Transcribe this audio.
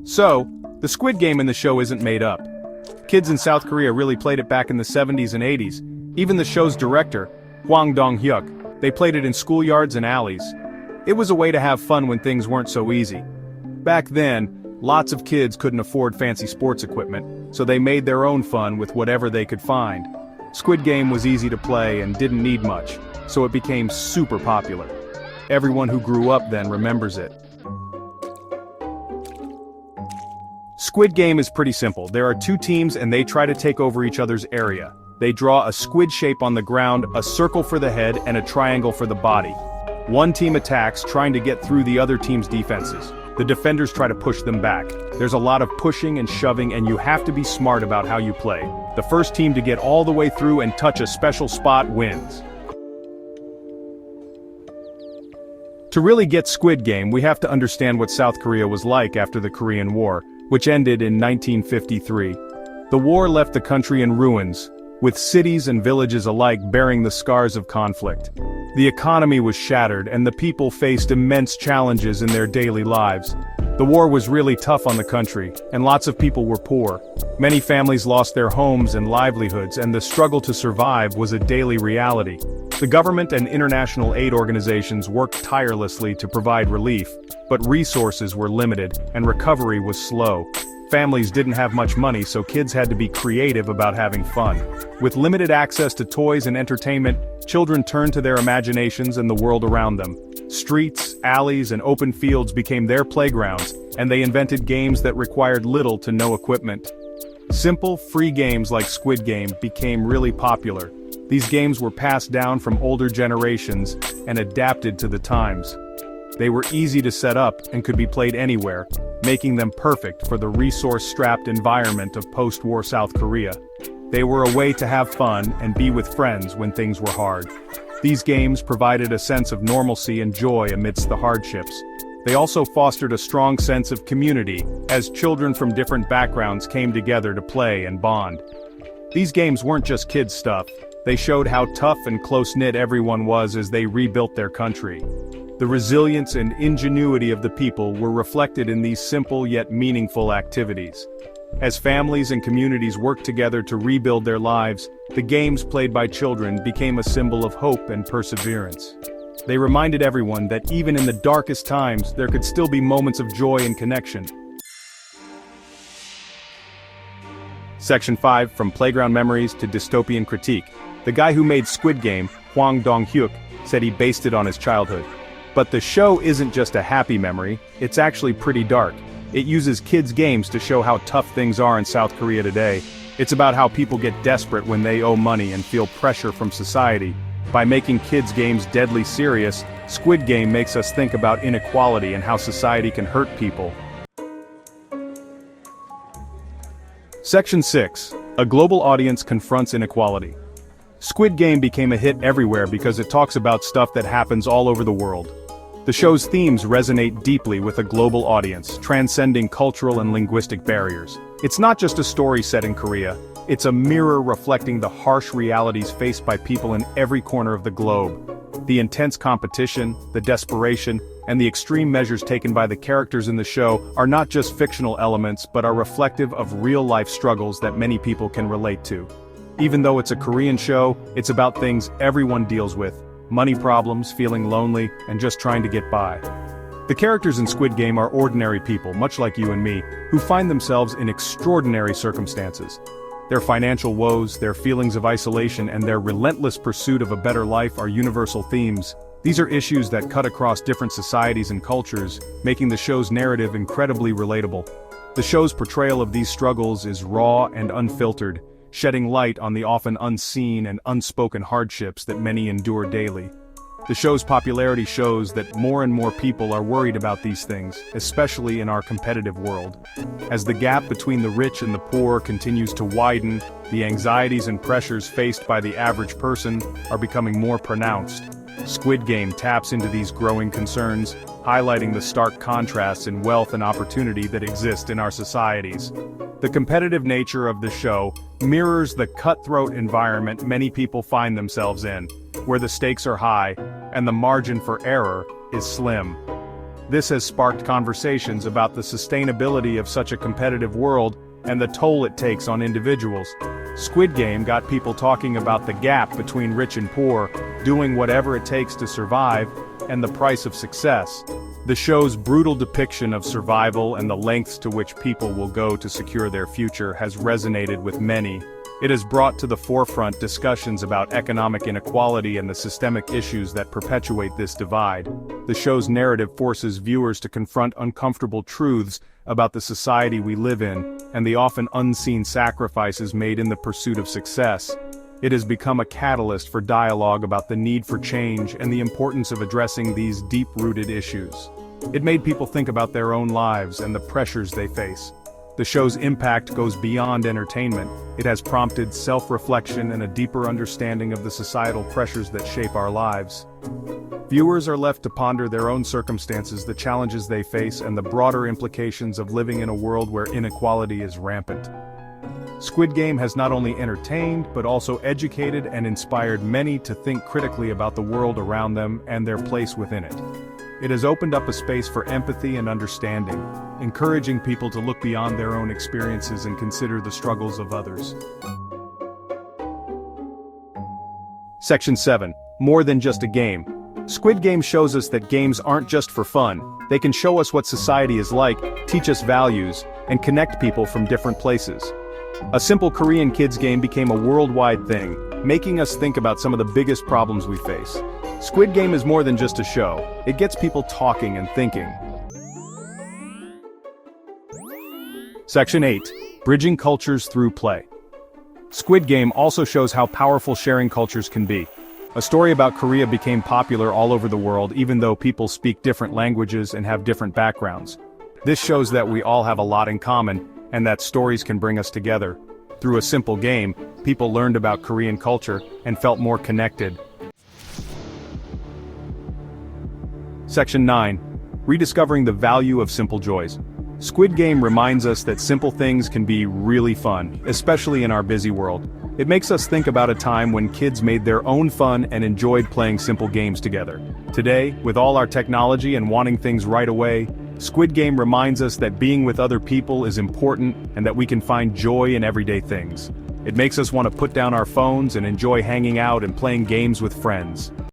So, the Squid Game in the show isn't made up. Kids in South Korea really played it back in the 70s and 80s. Even the show's director, Hwang Dong-hyuk, they played it in schoolyards and alleys. It was a way to have fun when things weren't so easy. Back then, lots of kids couldn't afford fancy sports equipment, so they made their own fun with whatever they could find. Squid Game was easy to play and didn't need much, so it became super popular. Everyone who grew up then remembers it. Squid Game is pretty simple. There are two teams and they try to take over each other's area. They draw a squid shape on the ground, a circle for the head, and a triangle for the body. One team attacks, trying to get through the other team's defenses. The defenders try to push them back. There's a lot of pushing and shoving, and you have to be smart about how you play. The first team to get all the way through and touch a special spot wins. To really get Squid Game, we have to understand what South Korea was like after the Korean War, which ended in 1953. The war left the country in ruins, with cities and villages alike bearing the scars of conflict. The economy was shattered and the people faced immense challenges in their daily lives. The war was really tough on the country, and lots of people were poor. Many families lost their homes and livelihoods, and the struggle to survive was a daily reality. The government and international aid organizations worked tirelessly to provide relief, but resources were limited, and recovery was slow. Families didn't have much money, so kids had to be creative about having fun. With limited access to toys and entertainment, children turned to their imaginations and the world around them. Streets, alleys, and open fields became their playgrounds, and they invented games that required little to no equipment. Simple, free games like Squid Game became really popular. These games were passed down from older generations and adapted to the times. They were easy to set up and could be played anywhere, making them perfect for the resource-strapped environment of post-war South Korea. They were a way to have fun and be with friends when things were hard. These games provided a sense of normalcy and joy amidst the hardships. They also fostered a strong sense of community, as children from different backgrounds came together to play and bond. These games weren't just kids' stuff. They showed how tough and close-knit everyone was as they rebuilt their country. The resilience and ingenuity of the people were reflected in these simple yet meaningful activities. As families and communities worked together to rebuild their lives, the games played by children became a symbol of hope and perseverance. They reminded everyone that even in the darkest times, there could still be moments of joy and connection. Section 5, From Playground Memories to Dystopian Critique. The guy who made Squid Game, Hwang Dong-hyuk, said he based it on his childhood. But the show isn't just a happy memory, it's actually pretty dark. It uses kids' games to show how tough things are in South Korea today. It's about how people get desperate when they owe money and feel pressure from society. By making kids' games deadly serious, Squid Game makes us think about inequality and how society can hurt people. Section 6. A global audience confronts inequality. Squid Game became a hit everywhere because it talks about stuff that happens all over the world. The show's themes resonate deeply with a global audience, transcending cultural and linguistic barriers. It's not just a story set in Korea, it's a mirror reflecting the harsh realities faced by people in every corner of the globe. The intense competition, the desperation, and the extreme measures taken by the characters in the show are not just fictional elements but are reflective of real-life struggles that many people can relate to. Even though it's a Korean show, it's about things everyone deals with: money problems, feeling lonely, and just trying to get by. The characters in Squid Game are ordinary people, much like you and me, who find themselves in extraordinary circumstances. Their financial woes, their feelings of isolation, and their relentless pursuit of a better life are universal themes. These are issues that cut across different societies and cultures, making the show's narrative incredibly relatable. The show's portrayal of these struggles is raw and unfiltered, shedding light on the often unseen and unspoken hardships that many endure daily. The show's popularity shows that more and more people are worried about these things, especially in our competitive world. As the gap between the rich and the poor continues to widen, the anxieties and pressures faced by the average person are becoming more pronounced. Squid Game taps into these growing concerns, highlighting the stark contrasts in wealth and opportunity that exist in our societies. The competitive nature of the show mirrors the cutthroat environment many people find themselves in, where the stakes are high and the margin for error is slim. This has sparked conversations about the sustainability of such a competitive world and the toll it takes on individuals. Squid Game got people talking about the gap between rich and poor, doing whatever it takes to survive, and the price of success. The show's brutal depiction of survival and the lengths to which people will go to secure their future has resonated with many. It has brought to the forefront discussions about economic inequality and the systemic issues that perpetuate this divide. The show's narrative forces viewers to confront uncomfortable truths about the society we live in, and the often unseen sacrifices made in the pursuit of success. It has become a catalyst for dialogue about the need for change and the importance of addressing these deep-rooted issues. It made people think about their own lives and the pressures they face. The show's impact goes beyond entertainment. It has prompted self-reflection and a deeper understanding of the societal pressures that shape our lives. Viewers are left to ponder their own circumstances, the challenges they face, and the broader implications of living in a world where inequality is rampant. Squid Game has not only entertained, but also educated and inspired many to think critically about the world around them and their place within it. It has opened up a space for empathy and understanding, encouraging people to look beyond their own experiences and consider the struggles of others. Section 7. More than just a game. Squid Game shows us that games aren't just for fun. They can show us what society is like, teach us values, and connect people from different places. A simple Korean kids game became a worldwide thing, making us think about some of the biggest problems we face. Squid Game is more than just a show. It gets people talking and thinking. Section 8. Bridging cultures through play. Squid Game also shows how powerful sharing cultures can be. A story about Korea became popular all over the world even though people speak different languages and have different backgrounds. This shows that we all have a lot in common, and that stories can bring us together. Through a simple game, people learned about Korean culture and felt more connected. Section 9. Rediscovering the value of simple joys. Squid Game reminds us that simple things can be really fun, especially in our busy world. It makes us think about a time when kids made their own fun and enjoyed playing simple games together. Today, with all our technology and wanting things right away, Squid Game reminds us that being with other people is important and that we can find joy in everyday things. It makes us want to put down our phones and enjoy hanging out and playing games with friends.